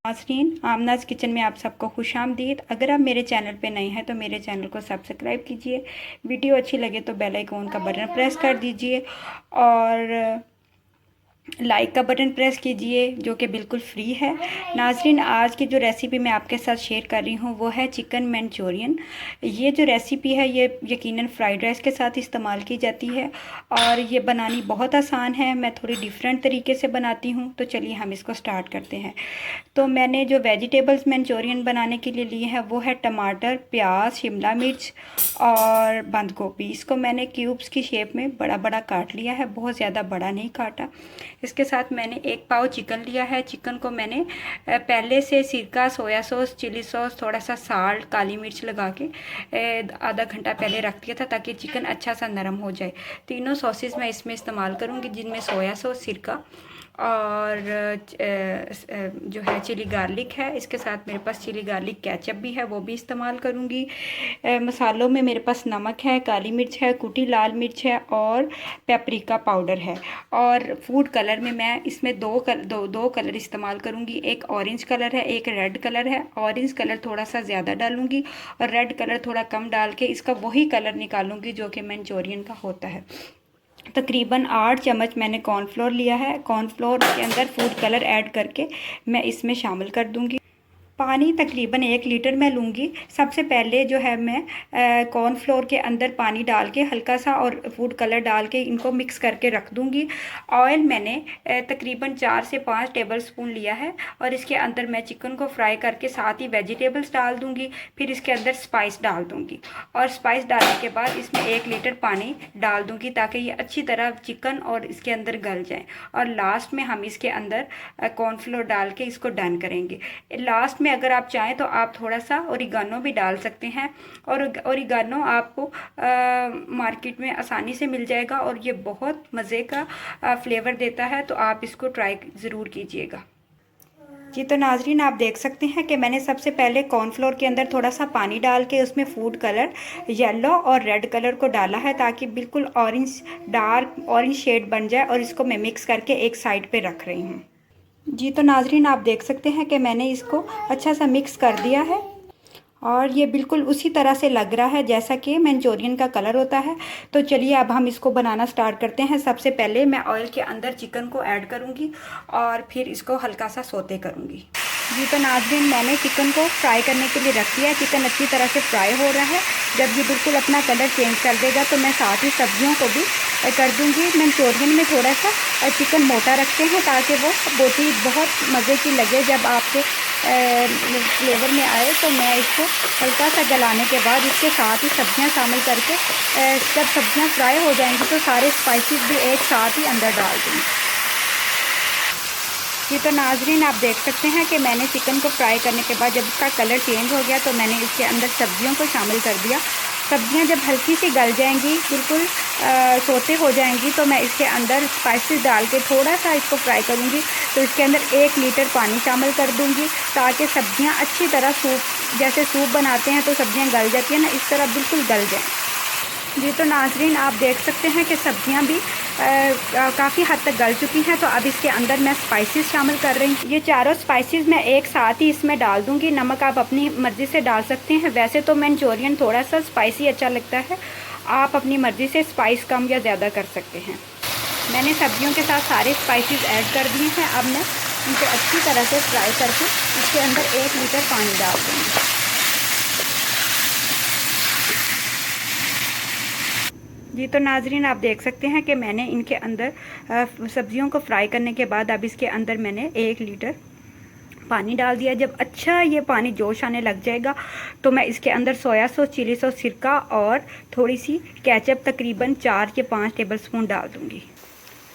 नाज़रीन, आमनाज़ किचन में आप सबको खुशामदीद। अगर आप मेरे चैनल पे नए हैं तो मेरे चैनल को सब्सक्राइब कीजिए। वीडियो अच्छी लगे तो बेल आइकॉन का बटन प्रेस कर दीजिए और लाइक का बटन प्रेस कीजिए जो कि बिल्कुल फ्री है। नाज़रीन, आज की जो रेसिपी मैं आपके साथ शेयर कर रही हूँ वो है चिकन मंचूरियन। ये जो रेसिपी है ये यकीनन फ्राइड राइस के साथ इस्तेमाल की जाती है और ये बनानी बहुत आसान है। मैं थोड़ी डिफरेंट तरीके से बनाती हूँ, तो चलिए हम इसको स्टार्ट करते हैं। तो मैंने जो वेजिटेबल्स मंचूरियन बनाने के लिए लिए हैं वो है टमाटर, प्याज, शिमला मिर्च और बंद गोभी। इसको मैंने क्यूब्स की शेप में बड़ा बड़ा काट लिया है, बहुत ज़्यादा बड़ा नहीं काटा। इसके साथ मैंने 1 पाव चिकन लिया है। चिकन को मैंने पहले से सिरका, सोया सॉस, चिली सॉस, थोड़ा सा साल्ट, काली मिर्च लगा के आधा घंटा पहले रख दिया था ताकि चिकन अच्छा सा नरम हो जाए। तीनों सॉसेस मैं इसमें इस्तेमाल करूँगी, जिनमें सोया सॉस, सिरका और जो है चिली गार्लिक है। इसके साथ मेरे पास चिली गार्लिक केचप भी है, वो भी इस्तेमाल करूँगी। मसालों में मेरे पास नमक है, काली मिर्च है, कुटी लाल मिर्च है और पेपरिका पाउडर है। और फूड कलर में मैं इसमें दो कलर इस्तेमाल करूँगी। एक ऑरेंज कलर है, एक रेड कलर है। ऑरेंज कलर थोड़ा सा ज़्यादा डालूँगी और रेड कलर थोड़ा कम डाल के इसका वही कलर निकालूँगी जो कि मंचूरियन का होता है। तकरीबन 8 चम्मच मैंने कॉर्नफ्लोर लिया है। कॉर्नफ्लोर के अंदर फूड कलर ऐड करके मैं इसमें शामिल कर दूंगी। पानी तकरीबन 1 लीटर मैं लूँगी। सबसे पहले जो है मैं कॉर्नफ्लोर के अंदर पानी डाल के हल्का सा और फूड कलर डाल के इनको मिक्स करके रख दूँगी। ऑयल मैंने तकरीबन 4 से 5 टेबलस्पून लिया है और इसके अंदर मैं चिकन को फ्राई करके साथ ही वेजिटेबल्स डाल दूँगी। फिर इसके अंदर स्पाइस डाल दूँगी और स्पाइस डालने के बाद इसमें 1 लीटर पानी डाल दूँगी ताकि ये अच्छी तरह चिकन और इसके अंदर गल जाए। और लास्ट में हम इसके अंदर कॉर्नफ्लोर डाल के इसको डन करेंगे। लास्ट में अगर आप चाहें तो आप थोड़ा सा ओरिगानो भी डाल सकते हैं और ओरिगानो आपको मार्केट में आसानी से मिल जाएगा और ये बहुत मज़े का फ्लेवर देता है, तो आप इसको ट्राई ज़रूर कीजिएगा। जी, तो नाजरीन, आप देख सकते हैं कि मैंने सबसे पहले कॉर्नफ्लोर के अंदर थोड़ा सा पानी डाल के उसमें फूड कलर येलो और रेड कलर को डाला है ताकि बिल्कुल ऑरेंज, डार्क ऑरेंज शेड बन जाए और इसको मैं मिक्स करके एक साइड पे रख रही हूँ। जी, तो नाजरीन, आप देख सकते हैं कि मैंने इसको अच्छा सा मिक्स कर दिया है और ये बिल्कुल उसी तरह से लग रहा है जैसा कि मंचूरियन का कलर होता है। तो चलिए अब हम इसको बनाना स्टार्ट करते हैं। सबसे पहले मैं ऑयल के अंदर चिकन को ऐड करूंगी और फिर इसको हल्का सा सौते करूंगी। जी, तो नाज़रीन, मैंने चिकन को फ्राई करने के लिए रख दिया है। चिकन अच्छी तरह से फ्राई हो रहा है। जब ये बिल्कुल अपना कलर चेंज कर देगा तो मैं साथ ही सब्जियों को भी कर दूंगी। मंचूरियन में थोड़ा सा चिकन मोटा रखते हैं ताकि वो बोटी बहुत मज़े की लगे जब आपके फ्लेवर में आए। तो मैं इसको हल्का सा गलाने के बाद इसके साथ ही सब्जियां शामिल करके जब सब्जियां फ्राई हो जाएंगी तो सारे स्पाइसेस भी एक साथ ही अंदर डाल दूँगी। जी, तो नाजरीन, आप देख सकते हैं कि मैंने चिकन को फ्राई करने के बाद जब इसका कलर चेंज हो गया तो मैंने इसके अंदर सब्जियों को शामिल कर दिया। सब्जियां जब हल्की सी गल जाएंगी, बिल्कुल सोते हो जाएंगी, तो मैं इसके अंदर स्पाइसेस डाल के थोड़ा सा इसको फ्राई करूंगी। तो इसके अंदर 1 लीटर पानी शामिल कर दूंगी ताकि सब्जियां अच्छी तरह सूप, जैसे सूप बनाते हैं तो सब्जियां गल जाती हैं ना, इस तरह बिल्कुल गल जाएँ। जी, तो नाजरीन, आप देख सकते हैं कि सब्जियां भी काफ़ी हद तक गल चुकी हैं। तो अब इसके अंदर मैं स्पाइसेस शामिल कर रही हूँ। ये चारों स्पाइसेस मैं एक साथ ही इसमें डाल दूँगी। नमक आप अपनी मर्ज़ी से डाल सकते हैं। वैसे तो मंचूरियन थोड़ा सा स्पाइसी अच्छा लगता है, आप अपनी मर्ज़ी से स्पाइस कम या ज़्यादा कर सकते हैं। मैंने सब्जियों के साथ सारे स्पाइसेस ऐड कर दिए हैं। अब मैं इनको अच्छी तरह से फ्राई करके इसके अंदर 1 लीटर पानी डाल दूँगी। जी, तो नाजरीन, आप देख सकते हैं कि मैंने इनके अंदर सब्जियों को फ्राई करने के बाद अब इसके अंदर मैंने 1 लीटर पानी डाल दिया। जब अच्छा ये पानी जोश आने लग जाएगा तो मैं इसके अंदर सोया सॉस, चिली सॉस, सिरका और थोड़ी सी केचप तकरीबन 4 से 5 टेबलस्पून डाल दूँगी।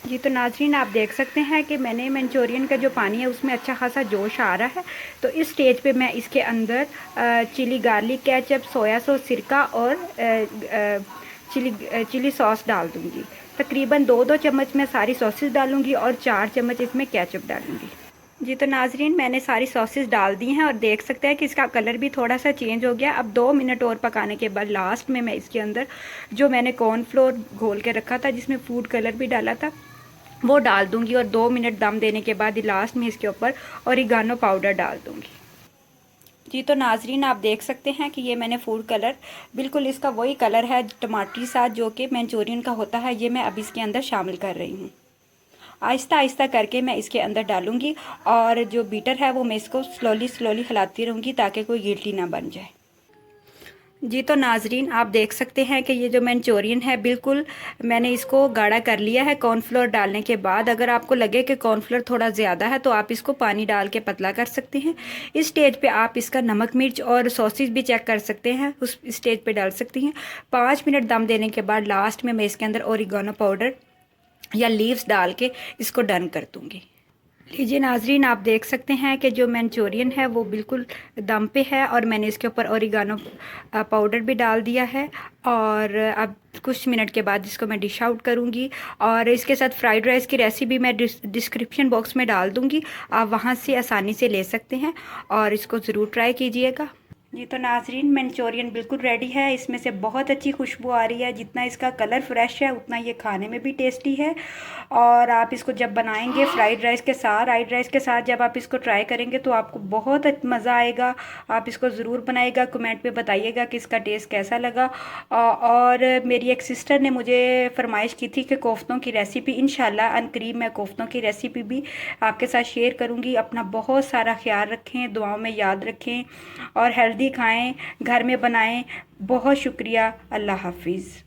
जी, तो नाजरीन, आप देख सकते हैं कि मैंने मंचूरियन का जो पानी है उसमें अच्छा खासा जोश आ रहा है। तो इस स्टेज पे मैं इसके अंदर chilli garlic ketchup, soya sauce, सिरका और चिली सॉस डाल दूंगी। तकरीबन 2-2 चम्मच मैं सारी सॉसेस डालूंगी और 4 चम्मच इसमें केचप डालूंगी। जी, तो नाजरीन, मैंने सारी सॉसेस डाल दी हैं और देख सकते हैं कि इसका कलर भी थोड़ा सा चेंज हो गया। अब 2 मिनट और पकाने के बाद लास्ट में मैं इसके अंदर जो मैंने कॉर्नफ्लोर घोल के रखा था, जिसमें फूड कलर भी डाला था, वो डाल दूँगी और 2 मिनट दम देने के बाद लास्ट में इसके ऊपर ओरिगानो पाउडर डाल दूँगी। जी तो नाजरीन आप देख सकते हैं कि ये मैंने फूड कलर बिल्कुल इसका वही कलर है टमाटरी साथ जो कि मंचूरियन का होता है, ये मैं अब इसके अंदर शामिल कर रही हूँ। आहिस्ता आहिस्ता करके मैं इसके अंदर डालूँगी और जो बीटर है वो मैं इसको स्लोली हिलाती रहूँगी ताकि कोई गिल्टी ना बन जाए। जी तो नाजरीन आप देख सकते हैं कि ये जो मंचूरियन है बिल्कुल मैंने इसको गाढ़ा कर लिया है कॉर्नफ्लोर डालने के बाद। अगर आपको लगे कि कॉर्नफ्लोर थोड़ा ज़्यादा है तो आप इसको पानी डाल के पतला कर सकते हैं। इस स्टेज पे आप इसका नमक मिर्च और सॉसेज भी चेक कर सकते हैं, उस स्टेज पे डाल सकती हैं। 5 मिनट दम देने के बाद लास्ट में मैं इसके अंदर ओरिगानो पाउडर या लीव्स डाल के इसको डन कर दूँगी। लीजिए नाजरीन आप देख सकते हैं कि जो मंचूरियन है वो बिल्कुल दम पे है और मैंने इसके ऊपर ओरिगानो पाउडर भी डाल दिया है। और अब कुछ मिनट के बाद इसको मैं डिश आउट करूँगी और इसके साथ फ्राइड राइस की रेसिपी मैं डिस्क्रिप्शन बॉक्स में डाल दूँगी, आप वहाँ से आसानी से ले सकते हैं और इसको ज़रूर ट्राई कीजिएगा। जी तो नाजरीन मंचूरियन बिल्कुल रेडी है, इसमें से बहुत अच्छी खुशबू आ रही है। जितना इसका कलर फ्रेश है उतना ये खाने में भी टेस्टी है। और आप इसको जब बनाएंगे फ्राइड राइस के साथ जब आप इसको ट्राई करेंगे तो आपको बहुत मज़ा आएगा। आप इसको ज़रूर बनाइएगा, कमेंट में बताइएगा कि इसका टेस्ट कैसा लगा। और मेरी एक सिस्टर ने मुझे फरमाइश की थी कि कोफ्तों की रेसिपी, इंशाल्लाह अनकरीब मैं कोफ्तों की रेसिपी भी आपके साथ शेयर करूँगी। अपना बहुत सारा ख्याल रखें, दुआओं में याद रखें और हेल्दी खाएं, घर में बनाएं। बहुत शुक्रिया, अल्लाह हाफिज़।